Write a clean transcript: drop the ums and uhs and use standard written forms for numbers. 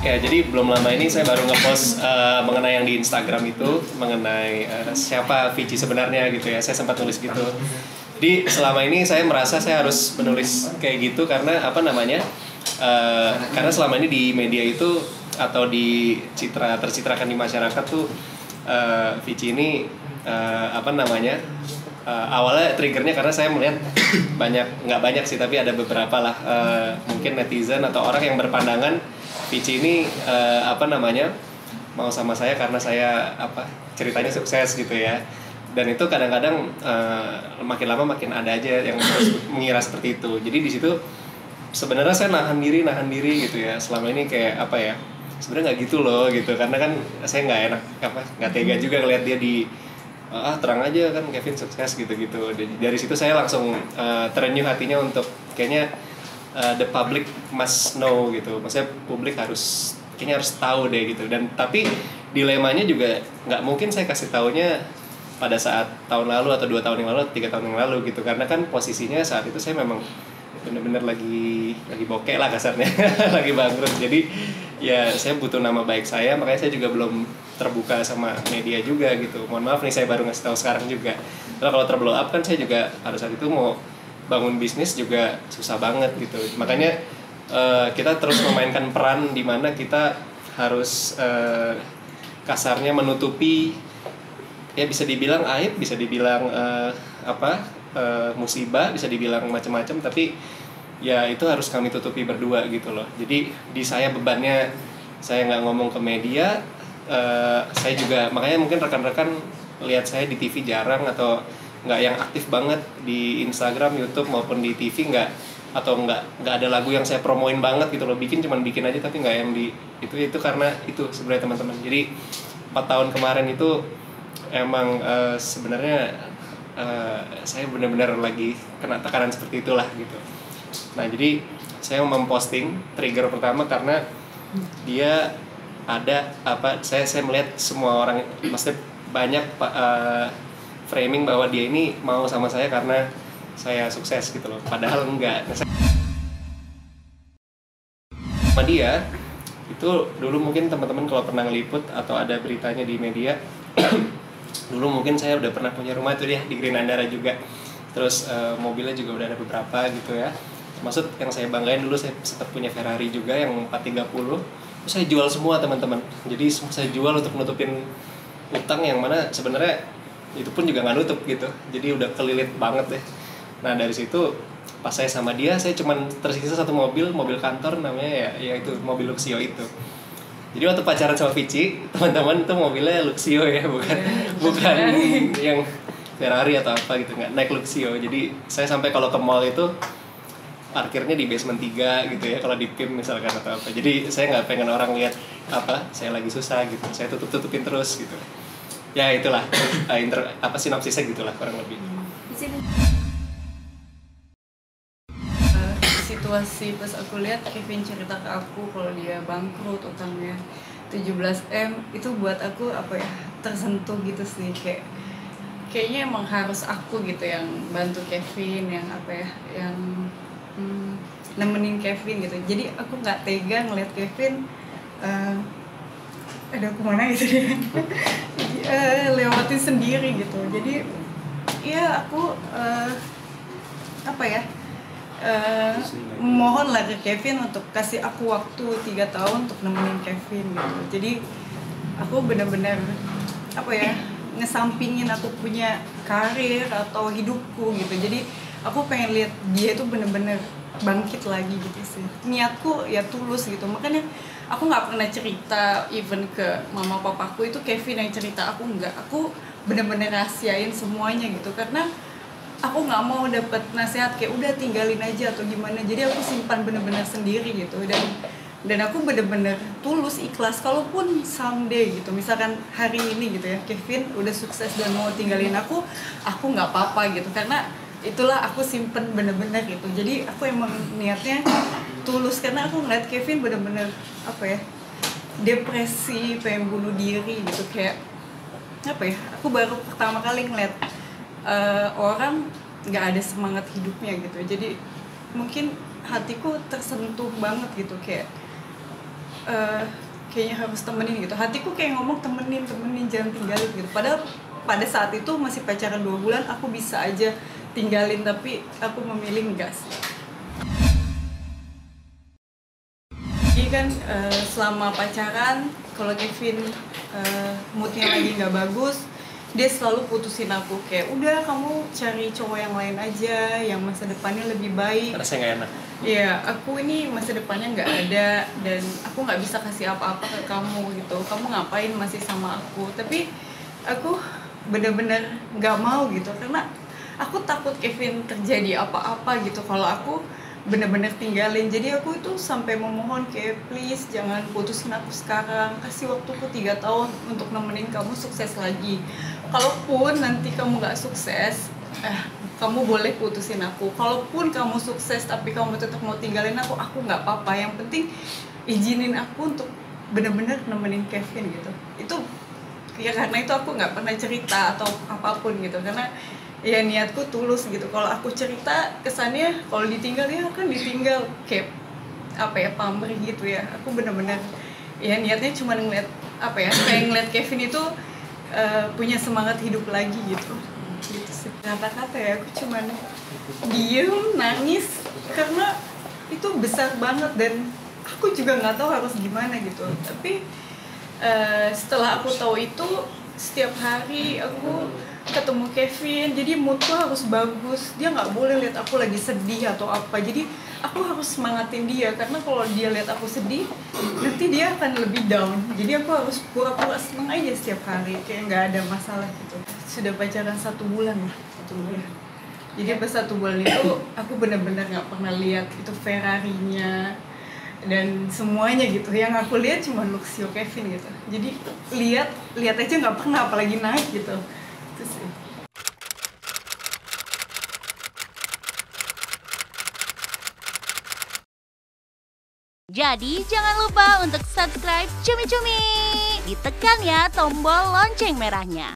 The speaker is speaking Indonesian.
Ya, jadi belum lama ini saya baru ngepost mengenai yang di Instagram itu, mengenai siapa Vici sebenarnya gitu ya. Saya sempat nulis gitu. Jadi selama ini saya merasa saya harus menulis kayak gitu karena apa namanya? Karena selama ini di media itu atau di tercitrakan di masyarakat tuh Vici ini apa namanya? Awalnya triggernya karena saya melihat nggak banyak sih, tapi ada beberapa lah mungkin netizen atau orang yang berpandangan Vici ini apa namanya mau sama saya karena saya ceritanya sukses gitu ya, dan itu kadang-kadang makin lama makin ada aja yang terus mengira seperti itu. Jadi di situ sebenarnya saya nahan diri gitu ya selama ini, kayak apa ya, sebenarnya nggak gitu loh gitu, karena kan saya nggak enak nggak tega juga ngeliat dia di terang aja kan Kevin sukses gitu-gitu. Dari situ saya langsung terenyuh hatinya untuk kayaknya the public must know gitu, maksudnya publik kayaknya harus tahu deh gitu. Dan tapi dilemanya juga nggak mungkin saya kasih taunya pada saat tahun lalu atau 2 tahun yang lalu, 3 tahun yang lalu gitu, karena kan posisinya saat itu saya memang bener-bener lagi bokeh lah kasarnya lagi bangkrut. Jadi ya saya butuh nama baik saya, makanya saya juga belum terbuka sama media juga gitu. Mohon maaf nih, saya baru ngasih tahu sekarang juga. Kalau terblow up kan saya juga pada saat itu mau bangun bisnis juga susah banget gitu. Makanya kita terus memainkan peran di mana kita harus kasarnya menutupi, ya bisa dibilang aib, bisa dibilang musibah, bisa dibilang macam-macam, tapi ya itu harus kami tutupi berdua gitu loh. Jadi di saya bebannya saya nggak ngomong ke media, saya juga makanya mungkin rekan-rekan lihat saya di TV jarang atau nggak yang aktif banget di Instagram, YouTube maupun di TV, nggak ada lagu yang saya promoin banget gitu loh. Cuman bikin aja tapi nggak yang di itu karena itu sebenarnya teman-teman. Jadi 4 tahun kemarin itu emang sebenarnya saya benar-benar lagi kena tekanan seperti itulah gitu. Nah jadi saya memposting trigger pertama karena dia ada saya melihat semua orang, maksudnya banyak framing bahwa dia ini mau sama saya karena saya sukses gitu loh, padahal enggak. Sama dia itu dulu mungkin teman-teman kalau pernah ngeliput atau ada beritanya di media dulu mungkin saya udah pernah punya rumah tuh dia di Green Andara juga, terus mobilnya juga udah ada beberapa gitu ya. Maksud yang saya banggain dulu, saya sempat punya Ferrari juga yang 430, terus saya jual semua teman-teman. Jadi saya jual untuk nutupin utang yang mana sebenarnya itu pun juga nggak nutup gitu, jadi udah kelilit banget deh. Nah dari situ pas saya sama dia, saya cuman tersisa satu mobil kantor namanya ya itu mobil Luxio itu. Jadi waktu pacaran sama Vici, teman-teman itu mobilnya Luxio ya, bukan yang Ferrari atau apa gitu, nggak naik Luxio. Jadi saya sampai kalau ke mall itu parkirnya di basement 3 gitu ya, kalau di PIM misalkan atau apa. Jadi saya nggak pengen orang lihat saya lagi susah gitu, saya tutupin terus gitu. Ya itulah sinopsisnya gitulah kurang lebih. Situasi pas aku lihat Kevin cerita ke aku kalau dia bangkrut, utangnya 17M, itu buat aku tersentuh gitu sih, kayaknya emang harus aku gitu yang bantu Kevin, yang yang nemenin Kevin gitu. Jadi aku nggak tega ngeliat Kevin ada kemana gitu dia lewatin sendiri gitu. Jadi ya aku mohon lah ke Kevin untuk kasih aku waktu 3 tahun untuk nemenin Kevin gitu. Jadi aku benar-benar ngesampingin aku punya karir atau hidupku gitu. Jadi aku pengen lihat dia itu benar-benar bangkit lagi gitu sih. Niatku ya tulus gitu. Makanya aku nggak pernah cerita even ke mama papaku, itu Kevin yang cerita, aku nggak. Aku benar-benar rahasiain semuanya gitu, karena aku nggak mau dapet nasihat kayak udah tinggalin aja atau gimana. Jadi aku simpan benar-benar sendiri gitu, dan aku benar-benar tulus ikhlas. Kalaupun someday gitu, misalkan hari ini gitu ya, Kevin udah sukses dan mau tinggalin aku nggak apa-apa gitu, karena itulah aku simpen bener-bener gitu. Jadi aku emang niatnya tulus, karena aku ngeliat Kevin bener-bener depresi, pengen bunuh diri gitu. Kayak aku baru pertama kali ngeliat orang nggak ada semangat hidupnya gitu. Jadi mungkin hatiku tersentuh banget gitu, kayak kayaknya harus temenin gitu. Hatiku kayak ngomong temenin jangan tinggalin gitu. Padahal pada saat itu masih pacaran 2 bulan, aku bisa aja tinggalin, tapi aku memilih enggak sih. Jadi kan selama pacaran, kalau Kevin moodnya lagi nggak bagus, dia selalu putusin aku kayak udah kamu cari cowok yang lain aja, yang masa depannya lebih baik. Rasanya nggak enak. Iya, aku ini masa depannya nggak ada dan aku nggak bisa kasih apa-apa ke kamu gitu. Kamu ngapain masih sama aku? Tapi aku bener-bener nggak mau gitu karena aku takut Kevin terjadi apa-apa gitu kalau aku bener-bener tinggalin. Jadi aku itu sampai memohon kayak please jangan putusin aku sekarang, kasih waktuku 3 tahun untuk nemenin kamu sukses lagi. Kalaupun nanti kamu gak sukses, kamu boleh putusin aku. Kalaupun kamu sukses tapi kamu tetap mau tinggalin aku nggak apa-apa. Yang penting izinin aku untuk bener-bener nemenin Kevin gitu. Itu ya karena itu aku nggak pernah cerita atau apapun gitu karena ya niatku tulus gitu. Kalau aku cerita kesannya kalau ditinggal ya kan ditinggal kayak apa ya, pamrih gitu ya. Aku bener-bener ya niatnya cuma ngeliat apa ya, kayak ngeliat Kevin itu punya semangat hidup lagi gitu sih. Kata-kata ya aku cuman diem nangis karena itu besar banget dan aku juga nggak tahu harus gimana gitu. Tapi setelah aku tahu itu, setiap hari aku ketemu Kevin, jadi moodku harus bagus. Dia nggak boleh lihat aku lagi sedih atau apa. Jadi aku harus semangatin dia karena kalau dia lihat aku sedih, nanti dia akan lebih down. Jadi aku harus pura-pura senang aja setiap hari, kayak nggak ada masalah gitu. Sudah pacaran 1 bulan ya, 1 bulan. Jadi pas 1 bulan itu aku benar-benar nggak pernah lihat itu Ferrarinya dan semuanya gitu. Yang aku lihat cuma Luxio Kevin gitu. Jadi lihat aja nggak pernah, apalagi naik gitu. Itu sih. Jadi jangan lupa untuk subscribe Cumi Cumi. Ditekan ya tombol lonceng merahnya.